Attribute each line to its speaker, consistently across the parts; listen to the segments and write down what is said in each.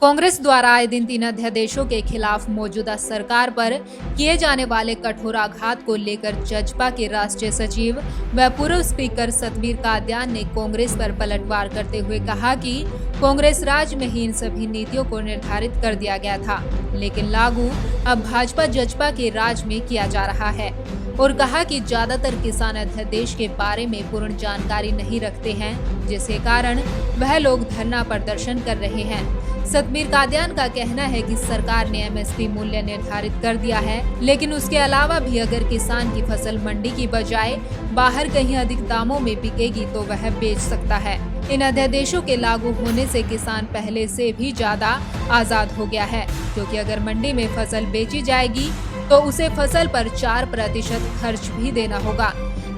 Speaker 1: कांग्रेस द्वारा आए दिन 3 अध्यादेशों के खिलाफ मौजूदा सरकार पर किए जाने वाले कठोर आघात को लेकर जजपा के राष्ट्रीय सचिव व पूर्व स्पीकर सतबीर कादयान ने कांग्रेस पर पलटवार करते हुए कहा कि कांग्रेस राज में ही इन सभी नीतियों को निर्धारित कर दिया गया था, लेकिन लागू अब भाजपा जजपा के राज में किया जा रहा है। और कहा कि ज्यादातर किसान अध्यादेश के बारे में पूर्ण जानकारी नहीं रखते हैं, जिसके कारण वह लोग धरना प्रदर्शन कर रहे हैं। सतबीर कादयान का कहना है कि सरकार ने एमएसपी मूल्य निर्धारित कर दिया है, लेकिन उसके अलावा भी अगर किसान की फसल मंडी की बजाय बाहर कहीं अधिक दामों में बिकेगी तो वह बेच सकता है। इन अध्यादेशों के लागू होने से किसान पहले से भी ज्यादा आजाद हो गया है, क्योंकि अगर मंडी में फसल बेची जाएगी तो उसे फसल पर 4% खर्च भी देना होगा,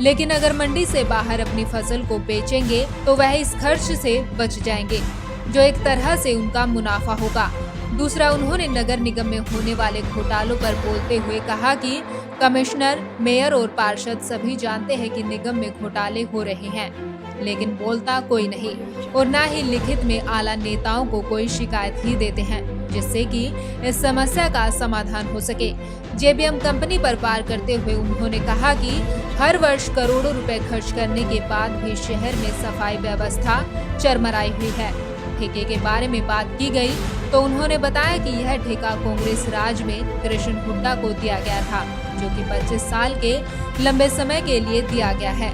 Speaker 1: लेकिन अगर मंडी से बाहर अपनी फसल को बेचेंगे तो वह इस खर्च से बच जाएंगे, जो एक तरह से उनका मुनाफा होगा। दूसरा, उन्होंने नगर निगम में होने वाले घोटालों पर बोलते हुए कहा कि कमिश्नर, मेयर और पार्षद सभी जानते हैं कि निगम में घोटाले हो रहे हैं, लेकिन बोलता कोई नहीं और न ही लिखित में आला नेताओं को कोई शिकायत ही देते हैं, जिससे कि इस समस्या का समाधान हो सके। जेबीएम कंपनी पर वार करते हुए उन्होंने कहा कि हर वर्ष करोड़ों रुपए खर्च करने के बाद भी शहर में सफाई व्यवस्था चरमराई हुई है। ठेके के बारे में बात की गई तो उन्होंने बताया कि यह ठेका कांग्रेस राज में कृष्ण हुड्डा को दिया गया था, जो कि 25 साल के लंबे समय के लिए दिया गया है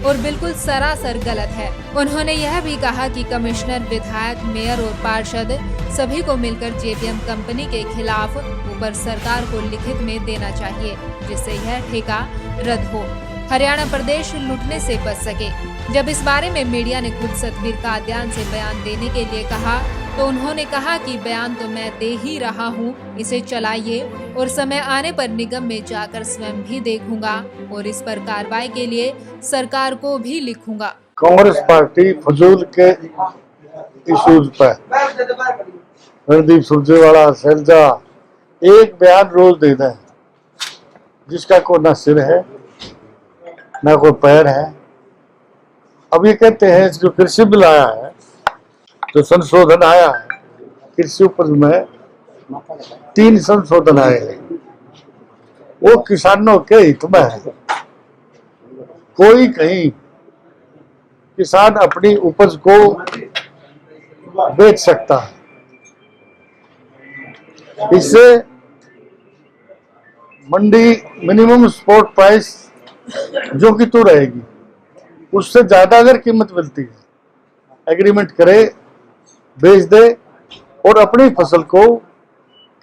Speaker 1: और बिल्कुल सरासर गलत है। उन्होंने यह भी कहा कि कमिश्नर, विधायक, मेयर और पार्षद सभी को मिलकर जेबीएम कंपनी के खिलाफ ऊपर सरकार को लिखित में देना चाहिए, जिससे यह ठेका रद्द हो, हरियाणा प्रदेश लूटने से बच सके। जब इस बारे में मीडिया ने खुद सतबीर कादयान से बयान देने के लिए कहा तो उन्होंने कहा कि बयान तो मैं दे ही रहा हूं, इसे चलाइए और समय आने पर निगम में जाकर स्वयं भी देखूंगा और इस पर कार्रवाई के लिए सरकार को भी लिखूंगा।
Speaker 2: कांग्रेस पार्टी फजूल के इश्यूज पर रणदीप सुरजेवाला, सैलजा एक बयान रोज देता है, जिसका कोई ना सिर है ना कोई पैर है। अब ये कहते हैं जो कृषि बिल आया है, जो संशोधन आया है कृषि उपज में, 3 संशोधन आए हैं, वो किसानों के हित में है। कोई कहीं किसान अपनी उपज को बेच सकता है, इससे मंडी मिनिमम सपोर्ट प्राइस जो कि तो रहेगी, उससे ज्यादा अगर कीमत मिलती है एग्रीमेंट करे, बेच दे और अपनी फसल को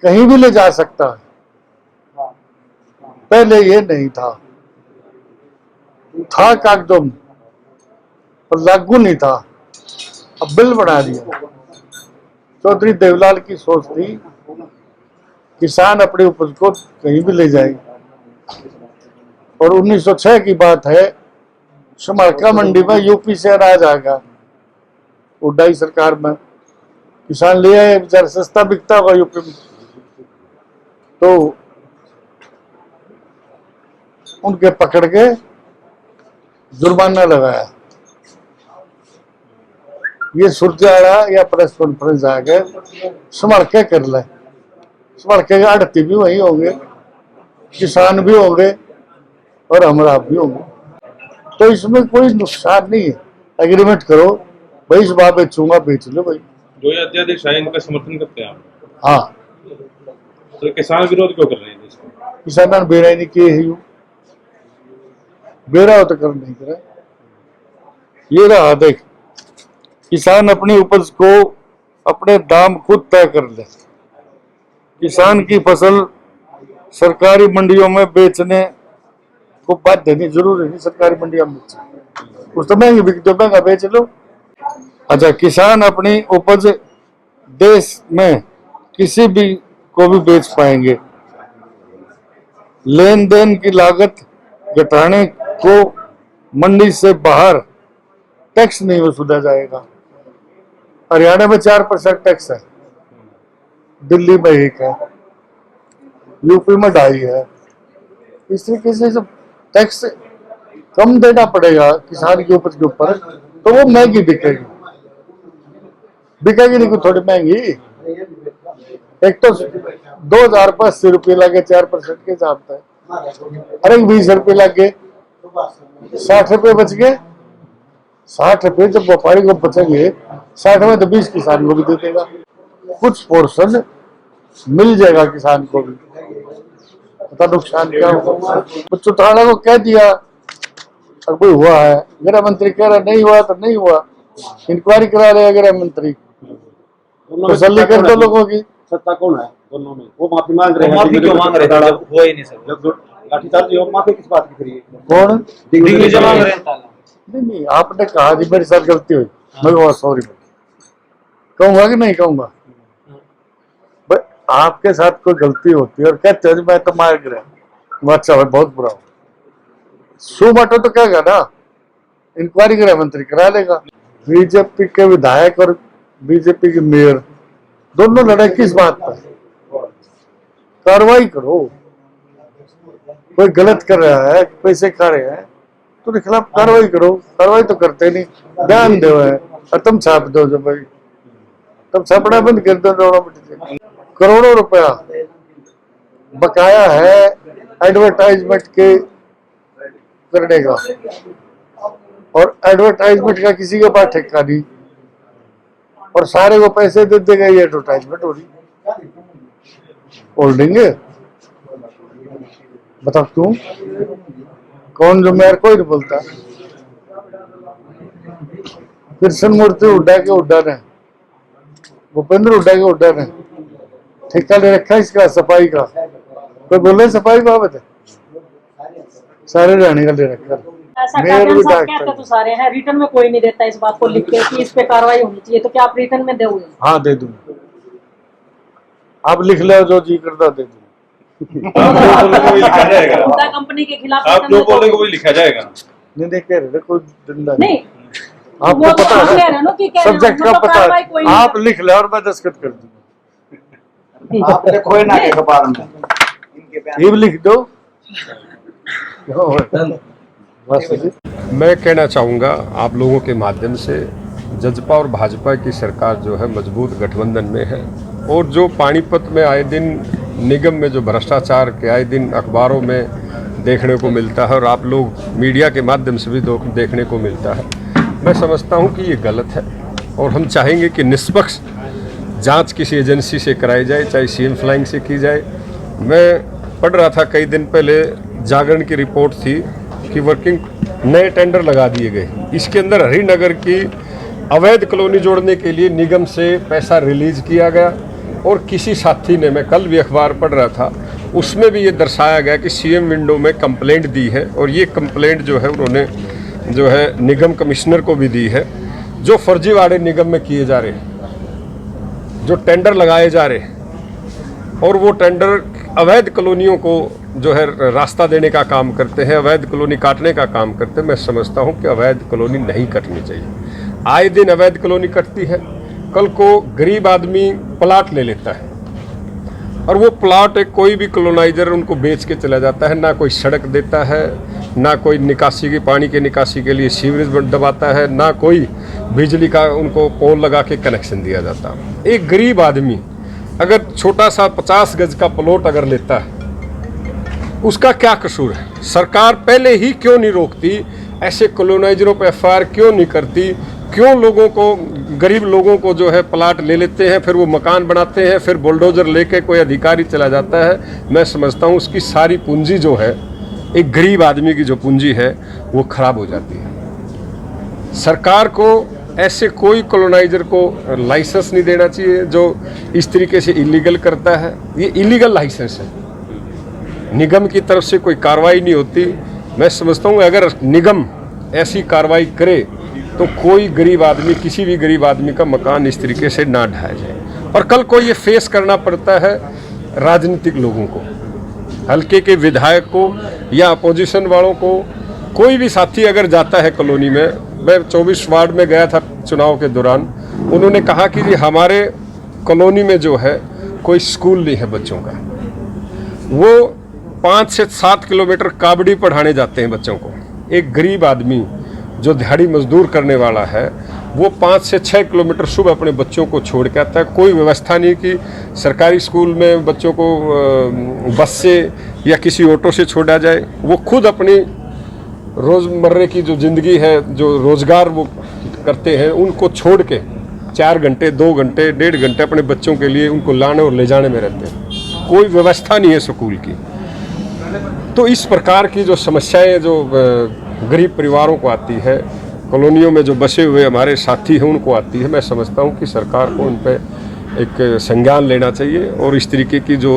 Speaker 2: कहीं भी ले जा सकता है। पहले ये नहीं था कागजों में और लागू नहीं था, अब बिल बना दिया। चौधरी देवलाल की सोच थी किसान अपनी उपज को कहीं भी ले जाए, और 1906 की बात है, समारका मंडी में यूपी से अनाज आ गया, हुड्डा की सरकार में किसान ले आए, बेचारा सस्ता बिकता होगा यूपी में, तो उनके पकड़ के जुर्माना लगाया। ये सुरजाड़ा या प्रेस कॉन्फ्रेंस आ गए, संभाल के कर ले, संभाल के आड़ती भी वही होंगे, किसान भी होंगे और हमरा भी होंगे, तो इसमें कोई नुकसान नहीं है। एग्रीमेंट करो, भाई इस बार बेचूंगा, बेच लो भाई।
Speaker 3: जो ये अध्यादेश है इनका समर्थन करते हैं आप?
Speaker 2: हाँ।
Speaker 3: तो किसान विरोध क्यों कर रहे हैं?
Speaker 2: किसान ने बेरा नहीं किए है, बेरा हो तो कर नहीं करा। ये रहा देख, किसान अपनी उपज को अपने दाम खुद तय कर ले। किसान की फसल सरकारी मंडियों में बेचने को बाध्य नहीं, जरूरी नहीं सरकारी मंडियों में बेचे, कुछ तो महंगी बिकती है, महंगा बेच लो। अच्छा, किसान अपनी उपज देश में किसी भी को भी बेच पाएंगे। लेन देन की लागत घटाने को मंडी से बाहर टैक्स नहीं वसूला जाएगा। हरियाणा में 4% टैक्स है, दिल्ली में 1 है, यूपी में 2.5 है। इस तरीके से जब टैक्स कम देना पड़ेगा किसान की उपज के ऊपर, तो वो महंगी बिकेगी नहीं, कोई थोड़ी महंगी। एक तो 2080 रुपये लगे 4% के हिसाब से, अरे 20 रुपये लगे, 60 रुपये बच गए। 60 रुपये जब व्यापारी को बचेंगे, 60 में तो 20 किसान को भी दे देगा, कुछ पोर्शन मिल जाएगा किसान को भी। पता नुकसान क्या होगा। तो चौटाला को कह दिया और कोई हुआ है, गृह मंत्री कह रहा नहीं हुआ तो नहीं हुआ, इंक्वायरी करा रहे गृह मंत्री, तसल्ली कर दो लोगों की।
Speaker 4: सत्ता कौन है दोनों में? वो माफी मांग रहे हैं।
Speaker 3: माफी क्यों मांग रहे थे जब हुआ ही नहीं सर?
Speaker 4: जब लाठीचार्ज हुआ, माफी किस बात की करिए?
Speaker 2: कौन
Speaker 3: दिग्विजय मांग रहे हैं?
Speaker 2: नहीं, आपने कहा जी मेरे साथ गलती हुई, मैं बहुत सॉरी कहूंगा कि नहीं कहूंगा? आपके साथ कोई गलती होती है और कहते हो मैं तो मार गिरा, अच्छा भाई बहुत बुरा हो, सू बाटो तो कहेगा ना, इंक्वायरी गृह मंत्री करा लेगा। बीजेपी के विधायक और बीजेपी के मेयर दोनों लड़े किस बात पर? कार्रवाई करो। कोई गलत कर रहा है, पैसे खा रहे हैं तो उनके खिलाफ कार्रवाई करो। कार्रवाई तो करते नहीं, ध्यान दो है और तुम छाप दो जो भाई, तुम छापना बंद कर दो। करोड़ों रुपया बकाया है एडवर्टाइजमेंट के करने का, और एडवर्टाइजमेंट का किसी के पास ठेका नहीं, और सारे को पैसे दे देगा, ये एडवर्टाइजमेंट हो रही होल्डिंग। बताओ क्यों? कौन जिम्मेदार? कोई नहीं बोलता। कृष्ण मूर्ति हुड्डा के हुड्डा ने, भूपेंद्र हुड्डा के हुड्डा ने ठेका ले रखा इसका सफाई का। कोई बोले सफाई बाबत है, सारे रहने का ले रखा।
Speaker 5: ऐसा कहते तो सारे हैं, रिटर्न में कोई नहीं देता इस बात को लिख के कि इस पे कार्रवाई होनी चाहिए, तो क्या आप रिटर्न में दोगे?
Speaker 2: हाँ दे दूंगा, आप लिख लो जो जी करता दे दूंगा।
Speaker 5: कंपनी के खिलाफ
Speaker 3: आप जो बोलेंगे वही लिखा जाएगा।
Speaker 2: नहीं कह रहे कोई डंडा
Speaker 5: नहीं,
Speaker 2: आपको पता है सब्जेक्ट का पता है, आप लिख ले और मैं दस्तखत कर दूंगा।
Speaker 4: आप लिखो ना के अखबार में,
Speaker 2: ये भी लिख दो।
Speaker 6: मैं कहना चाहूँगा आप लोगों के माध्यम से, जजपा और भाजपा की सरकार जो है मजबूत गठबंधन में है, और जो पानीपत में आए दिन निगम में जो भ्रष्टाचार के आए दिन अखबारों में देखने को मिलता है और आप लोग मीडिया के माध्यम से भी देखने को मिलता है, मैं समझता हूँ कि ये गलत है। और हम चाहेंगे कि निष्पक्ष जांच किसी एजेंसी से कराई जाए, चाहे सीएम फ्लाइंग से की जाए। मैं पढ़ रहा था कई दिन पहले, जागरण की रिपोर्ट थी कि वर्किंग नए टेंडर लगा दिए गए। इसके अंदर हरिनगर की अवैध कॉलोनी जोड़ने के लिए निगम से पैसा रिलीज किया गया, और किसी साथी ने, मैं कल भी अखबार पढ़ रहा था, उसमें भी ये दर्शाया गया कि सीएम विंडो में कंप्लेंट दी है, और ये कंप्लेंट जो है उन्होंने जो है निगम कमिश्नर को भी दी है। जो फर्जीवाड़े निगम में किए जा रहे हैं, जो टेंडर लगाए जा रहे हैं, और वो टेंडर अवैध कॉलोनियों को जो है रास्ता देने का काम करते हैं, अवैध कॉलोनी काटने का काम करते हैं। मैं समझता हूँ कि अवैध कॉलोनी नहीं कटनी चाहिए। आए दिन अवैध कॉलोनी कटती है। कल को गरीब आदमी प्लाट ले लेता है, और वो प्लाट एक कोई भी कॉलोनाइजर उनको बेच के चला जाता है, ना कोई सड़क देता है, ना कोई निकासी की पानी के निकासी के लिए सीवरेज दबाता है, ना कोई बिजली का उनको पोल लगा के कनेक्शन दिया जाता। एक गरीब आदमी अगर छोटा सा 50 गज का प्लॉट अगर लेता है, उसका क्या कसूर है? सरकार पहले ही क्यों नहीं रोकती? ऐसे कॉलोनाइजरों पर एफआईआर क्यों नहीं करती? क्यों लोगों को, गरीब लोगों को जो है प्लाट ले लेते हैं, फिर वो मकान बनाते हैं, फिर बुलडोजर लेके कोई अधिकारी चला जाता है। मैं समझता हूँ उसकी सारी पूंजी जो है, एक गरीब आदमी की जो पूंजी है, वो खराब हो जाती है। सरकार को ऐसे कोई कॉलोनाइजर को लाइसेंस नहीं देना चाहिए जो इस तरीके से इलीगल करता है। ये इलीगल लाइसेंस है, निगम की तरफ से कोई कार्रवाई नहीं होती। मैं समझता हूँ अगर निगम ऐसी कार्रवाई करे तो कोई गरीब आदमी, किसी भी गरीब आदमी का मकान इस तरीके से ना ढाया जाए। और कल को ये फेस करना पड़ता है राजनीतिक लोगों को, हल्के के विधायक को या अपोजिशन वालों को। कोई भी साथी अगर जाता है कॉलोनी में, मैं 24 वार्ड में गया था चुनाव के दौरान, उन्होंने कहा कि जी हमारे कॉलोनी में जो है कोई स्कूल नहीं है बच्चों का। वो 5 से 7 किलोमीटर काबड़ी पढ़ाने जाते हैं बच्चों को। एक गरीब आदमी जो दिहाड़ी मजदूर करने वाला है, वो 5 से 6 किलोमीटर सुबह अपने बच्चों को छोड़ के आता है। कोई व्यवस्था नहीं कि सरकारी स्कूल में बच्चों को बस से या किसी ऑटो से छोड़ा जाए। वो खुद अपनी रोज़मर्रे की जो ज़िंदगी है, जो रोज़गार वो करते हैं, उनको छोड़ के 4 घंटे, 2 घंटे, 1.5 घंटे अपने बच्चों के लिए उनको लाने और ले जाने में रहते हैं। कोई व्यवस्था नहीं है स्कूल की। तो इस प्रकार की जो समस्याएं जो गरीब परिवारों को आती है, कॉलोनियों में जो बसे हुए हमारे साथी हैं उनको आती है, मैं समझता हूं कि सरकार को उन पर एक संज्ञान लेना चाहिए और इस तरीके की जो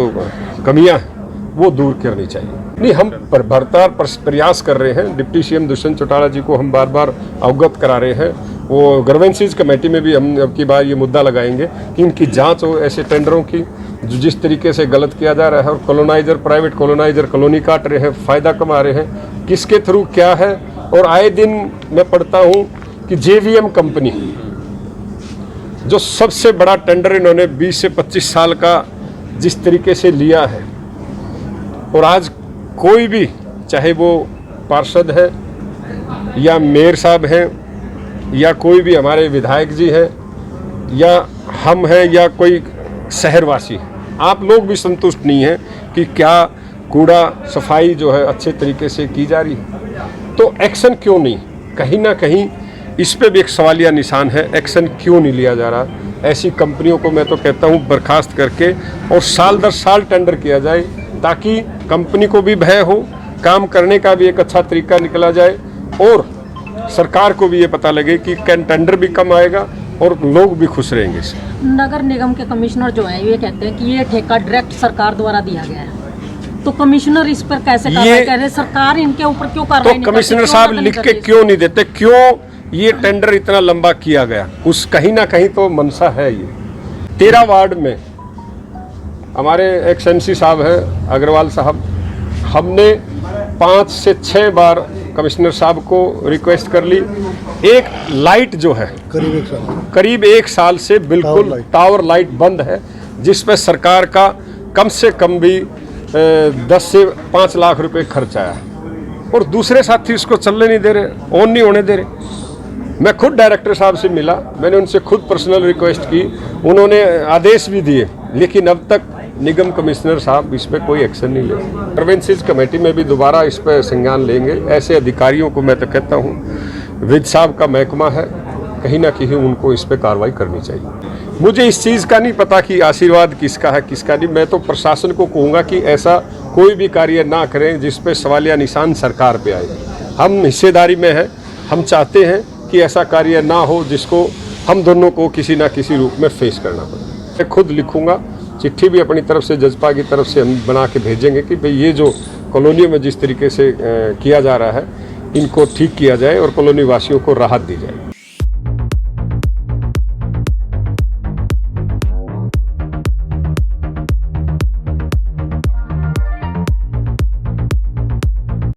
Speaker 6: कमियां हैं वो दूर करनी चाहिए। नहीं, हम भरपूर प्रयास कर रहे हैं। डिप्टी सीएम दुष्यंत चौटाला जी को हम बार बार अवगत करा रहे हैं। वो ग्रीवेंसेस कमेटी में भी हम अब की बार ये मुद्दा लगाएंगे कि इनकी जांच हो, ऐसे टेंडरों की जो जिस तरीके से गलत किया जा रहा है। और कॉलोनाइजर, प्राइवेट कॉलोनाइजर कॉलोनी काट रहे हैं, फ़ायदा कमा रहे हैं, किसके थ्रू क्या है। और आए दिन मैं पढ़ता हूँ कि JVM कंपनी जो सबसे बड़ा टेंडर इन्होंने 20 से 25 साल का जिस तरीके से लिया है, और आज कोई भी, चाहे वो पार्षद है या मेयर साहब हैं या कोई भी हमारे विधायक जी हैं या हम हैं या कोई शहरवासी है, आप लोग भी संतुष्ट नहीं हैं कि क्या कूड़ा सफाई जो है अच्छे तरीके से की जा रही है। तो एक्शन क्यों नहीं? कहीं ना कहीं इस पे भी एक सवालिया निशान है। एक्शन क्यों नहीं लिया जा रहा? ऐसी कंपनियों को मैं तो कहता हूँ बर्खास्त करके और साल दर साल टेंडर किया जाए, ताकि कंपनी को भी भय हो, काम करने का भी एक अच्छा तरीका निकला जाए और सरकार को भी ये पता लगे कि टेंडर भी कम आएगा और लोग भी खुश रहेंगे।
Speaker 5: नगर निगम के कमिश्नर जो हैं ये कहते हैं कि ये ठेका डायरेक्ट सरकार द्वारा दिया गया है, तो कमिश्नर इस पर कैसे कार्रवाई कर रहे हैं? सरकार इनके ऊपर क्यों कार्रवाई नहीं करती?
Speaker 6: तो कमिश्नर साहब लिख के क्यों नहीं देते? क्यों ये टेंडर इतना लंबा किया गया? उस कहीं ना कहीं तो मनसा है। ये 13 वार्ड में हमारे एक्स MC साहब हैं, अग्रवाल साहब, हमने 5 से 6 बार कमिश्नर साहब को रिक्वेस्ट कर ली। एक लाइट जो है करीब 1 साल से बिल्कुल टावर लाइट बंद है, जिस पर सरकार का कम से कम भी 10 से 5 लाख रुपए खर्च आया, और दूसरे साथी इसको चलने नहीं दे रहे, ऑन नहीं होने दे रहे। मैं खुद डायरेक्टर साहब से मिला, मैंने उनसे खुद पर्सनल रिक्वेस्ट की, उन्होंने आदेश भी दिए, लेकिन अब तक निगम कमिश्नर साहब इस पर कोई एक्शन नहीं ले रहे। ग्रीवेंसेस कमेटी में भी दोबारा इस पर संज्ञान लेंगे। ऐसे अधिकारियों को मैं तो कहता हूँ, विद साहब का महकमा है, कहीं ना कहीं उनको इस पर कार्रवाई करनी चाहिए। मुझे इस चीज़ का नहीं पता कि आशीर्वाद किसका है किसका नहीं। मैं तो प्रशासन को कहूँगा कि ऐसा कोई भी कार्य ना करें जिस पे सवालिया निशान सरकार पे आए। हम हिस्सेदारी में हैं, हम चाहते हैं कि ऐसा कार्य ना हो जिसको हम दोनों को किसी ना किसी रूप में फेस करना पड़े। मैं खुद लिखूँगा, चिट्ठी भी अपनी तरफ से जजपा की तरफ से हम बना के भेजेंगे कि भाई ये जो कॉलोनियों में जिस तरीके से किया जा रहा है, इनको ठीक किया जाए और कॉलोनी वासियों को राहत दी जाए।